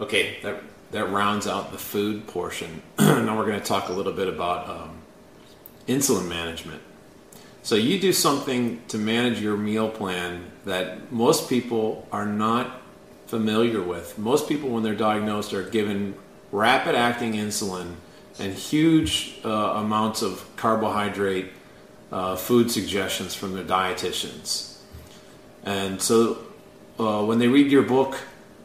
Okay, that rounds out the food portion. Now we're going to talk a little bit about insulin management. So you do something to manage your meal plan that most people are not familiar with. Most people, when they're diagnosed, are given rapid-acting insulin and huge amounts of carbohydrate food suggestions from their dietitians. And so when they read your book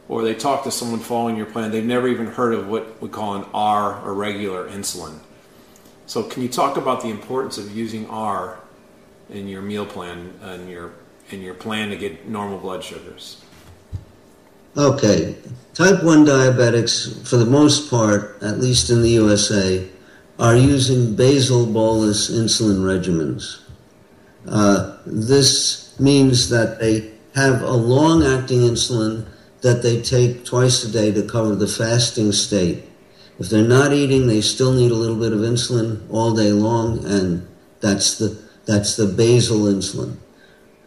or they talk to someone following your plan, they've never even heard of what we call an R, or regular insulin. So can you talk about the importance of using R in your meal plan and your plan to get normal blood sugars? Okay. Type 1 diabetics, for the most part, at least in the USA, are using basal bolus insulin regimens. This means that they have a long-acting insulin that they take twice a day to cover the fasting state. If they're not eating, they still need a little bit of insulin all day long, and that's the basal insulin.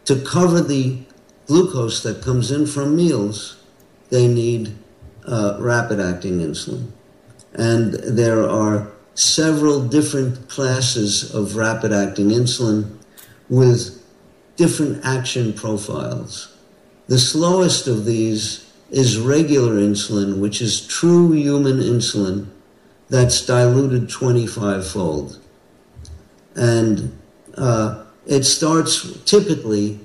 To cover the glucose that comes in from meals, they need rapid-acting insulin. And there are several different classes of rapid-acting insulin with different action profiles. The slowest of these is regular insulin, which is true human insulin that's diluted 25-fold. And it starts typically,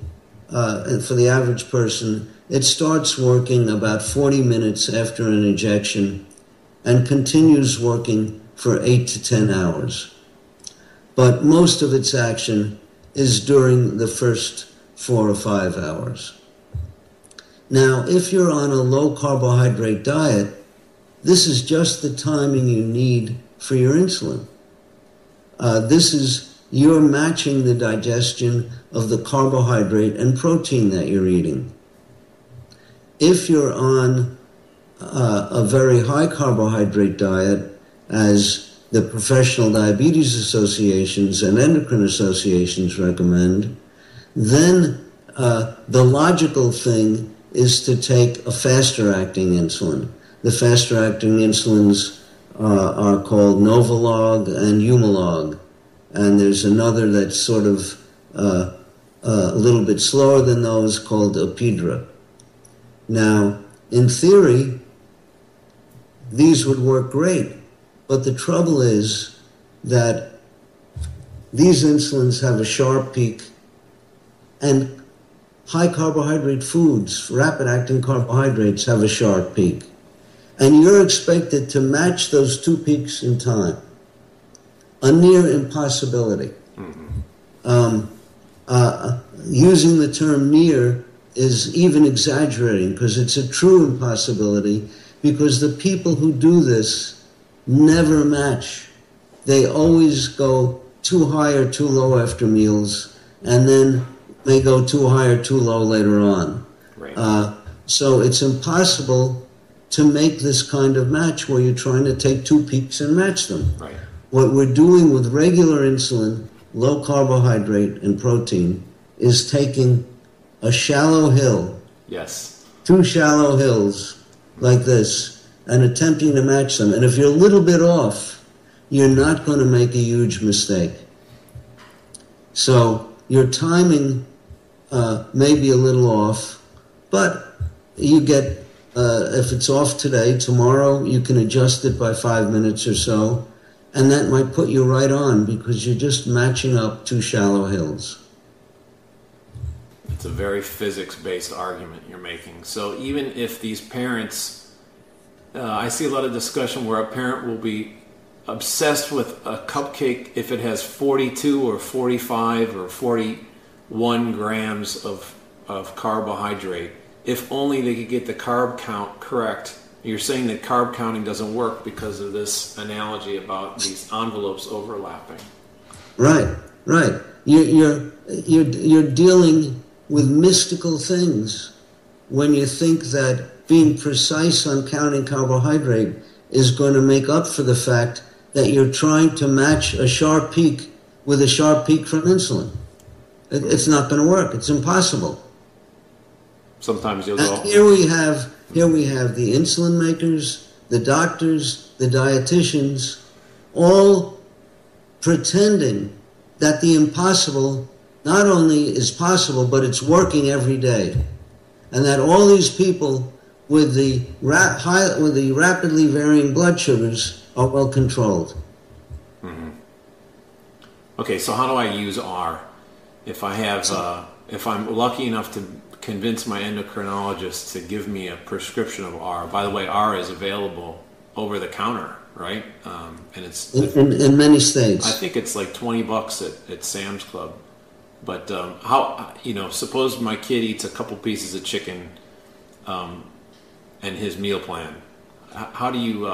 for the average person, it starts working about 40 minutes after an injection and continues working for 8 to 10 hours. But most of its action is during the first 4 or 5 hours. Now, if you're on a low-carbohydrate diet, this is just the timing you need for your insulin. You're matching the digestion of the carbohydrate and protein that you're eating. If you're on a very high carbohydrate diet, as the professional diabetes associations and endocrine associations recommend, then the logical thing is to take a faster-acting insulin. The faster-acting insulins are called Novolog and Humulin, and there's another that's sort of a little bit slower than those called Apidra. Now, in theory, these would work great, but the trouble is that these insulins have a sharp peak, and high carbohydrate foods, rapid-acting carbohydrates, have a sharp peak. And you're expected to match those two peaks in time. A near impossibility. Using the term near is even exaggerating, because it's a true impossibility, because the people who do this never match. They always go too high or too low after meals, and then may go too high or too low later on. Right. So it's impossible to make this kind of match where you're trying to take two peaks and match them. Right. What we're doing with regular insulin, low carbohydrate and protein, is taking a shallow hill, yes, 2 shallow hills like this, and attempting to match them. And if you're a little bit off, you're not going to make a huge mistake. So your timing may be a little off, but you get, if it's off today, tomorrow you can adjust it by 5 minutes or so, and that might put you right on, because you're just matching up 2 shallow hills. It's a very physics-based argument you're making. So even if these parents, I see a lot of discussion where a parent will be obsessed with a cupcake if it has 42 or 45 or 41 grams of carbohydrate. If only they could get the carb count correct. You're saying that carb counting doesn't work because of this analogy about these envelopes overlapping. Right. You're dealing with mystical things when you think that being precise on counting carbohydrate is going to make up for the fact that you're trying to match a sharp peak with a sharp peak from insulin. It's not going to work. It's impossible. Sometimes you'll go... Here we have Here we have the insulin makers, the doctors, the dietitians, all pretending that the impossible not only is possible, but it's working every day. And that all these people with the rapidly varying blood sugars are well controlled. Mm-hmm. Okay, so how do I use R? If I'm lucky enough to convince my endocrinologist to give me a prescription of R. By the way, R is available over the counter, right? And it's in many states. I think it's like $20 at Sam's Club. But how, suppose my kid eats a couple pieces of chicken and his meal plan. How do you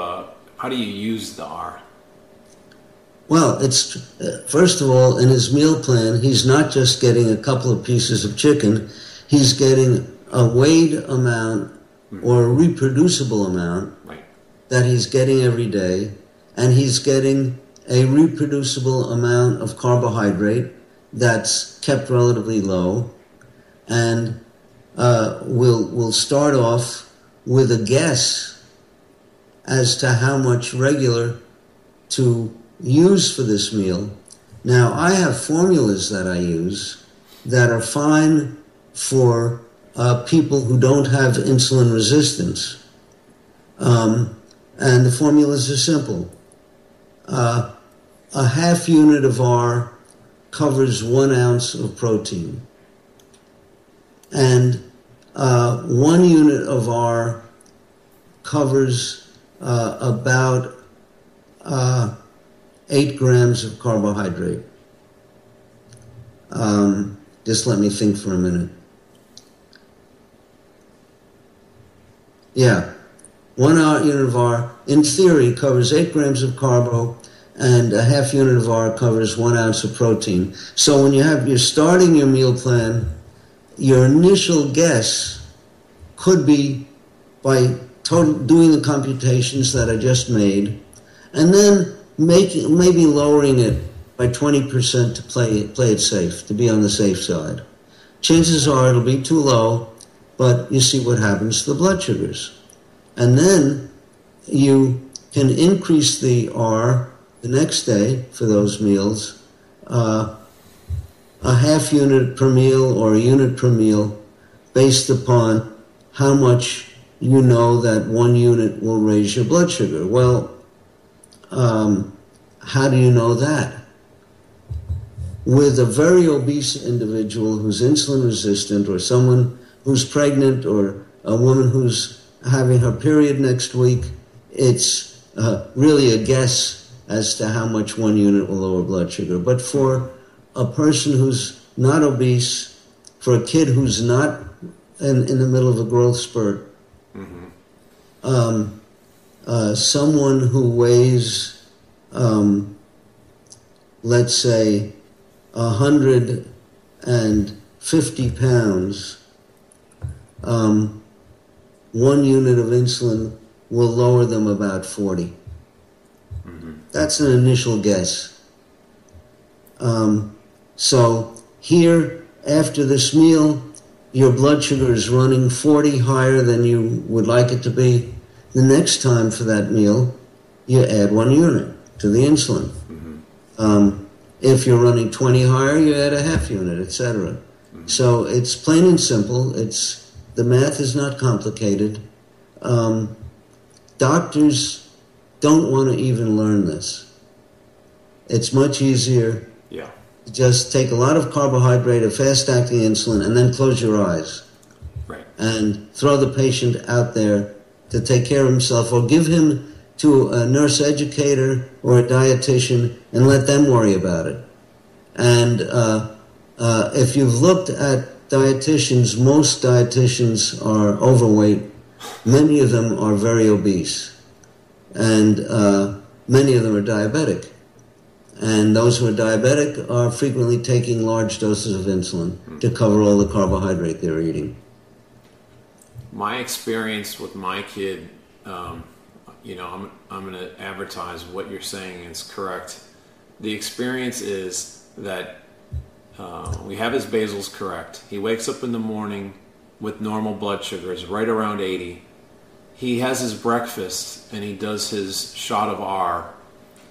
use the R? Well, it's first of all, in his meal plan, he's not just getting a couple of pieces of chicken. He's getting a weighed amount or a reproducible amount that he's getting every day, and he's getting a reproducible amount of carbohydrate that's kept relatively low, and we'll start off with a guess as to how much regular to use for this meal. Now, I have formulas that I use that are fine for people who don't have insulin resistance. And the formulas are simple. A half unit of R covers 1 ounce of protein. And 1 unit of R covers about 8 grams of carbohydrate. Just let me think for a minute. Yeah, 1 unit of R, in theory, covers 8 grams of carbo, and a half unit of R covers 1 ounce of protein. So when you're starting your meal plan, your initial guess could be by doing the computations that I just made, and then maybe lowering it by 20% to play it safe, to be on the safe side. Chances are it'll be too low, but you see what happens to the blood sugars. And then you can increase the R the next day for those meals, a half unit per meal or a unit per meal, based upon how much you know that 1 unit will raise your blood sugar. Well, how do you know that? With a very obese individual who's insulin resistant, or someone who's pregnant, or a woman who's having her period next week, it's really a guess as to how much 1 unit will lower blood sugar. But for a person who's not obese, for a kid who's not in the middle of a growth spurt, someone who weighs, let's say, 150 pounds, 1 unit of insulin will lower them about 40. That's an initial guess. So here, after this meal, your blood sugar is running 40 higher than you would like it to be. The next time for that meal, you add 1 unit to the insulin. If you're running 20 higher, you add a half unit, etc. So it's plain and simple. The math is not complicated. Doctors don't want to even learn this. It's much easier to just take a lot of carbohydrate, a fast-acting insulin, and then close your eyes. Right. And throw the patient out there to take care of himself, or give him to a nurse educator or a dietitian and let them worry about it. And if you've looked at dietitians, most dietitians are overweight. Many of them are very obese. And many of them are diabetic. And those who are diabetic are frequently taking large doses of insulin to cover all the carbohydrate they're eating. My experience with my kid, I'm going to advertise what you're saying is correct. The experience is that we have his basals correct. He wakes up in the morning with normal blood sugars right around 80. he has his breakfast and he does his shot of R,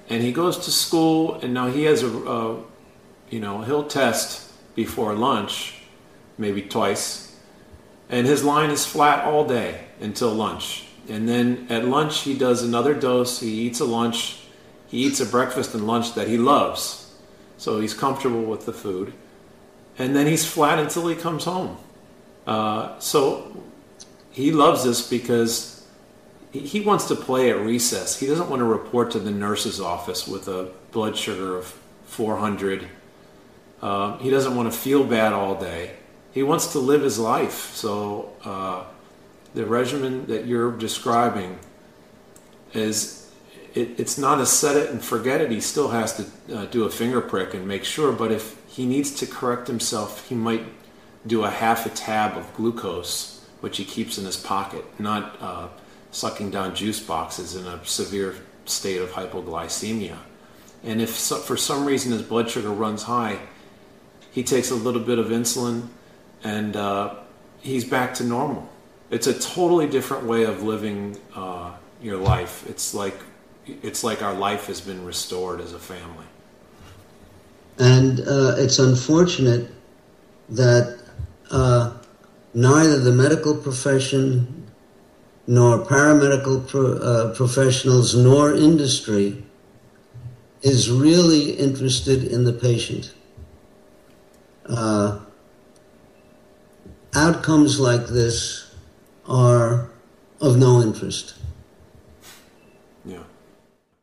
and he goes to school, and now he has he'll test before lunch, maybe twice, and his line is flat all day until lunch. And then at lunch he does another dose. He eats a breakfast and lunch that he loves, so he's comfortable with the food, and then he's flat until he comes home. So he loves this because he wants to play at recess. He doesn't want to report to the nurse's office with a blood sugar of 400. He doesn't want to feel bad all day. He wants to live his life. So the regimen that you're describing it's not a set it and forget it. He still has to do a finger prick and make sure. But if he needs to correct himself, he might do a half a tab of glucose, which he keeps in his pocket, not sucking down juice boxes in a severe state of hypoglycemia. And if for some reason his blood sugar runs high, he takes a little bit of insulin and he's back to normal. It's a totally different way of living your life. It's like our life has been restored as a family. And it's unfortunate that neither the medical profession nor paramedical professionals nor industry is really interested in the patient. Outcomes like this are of no interest. Yeah.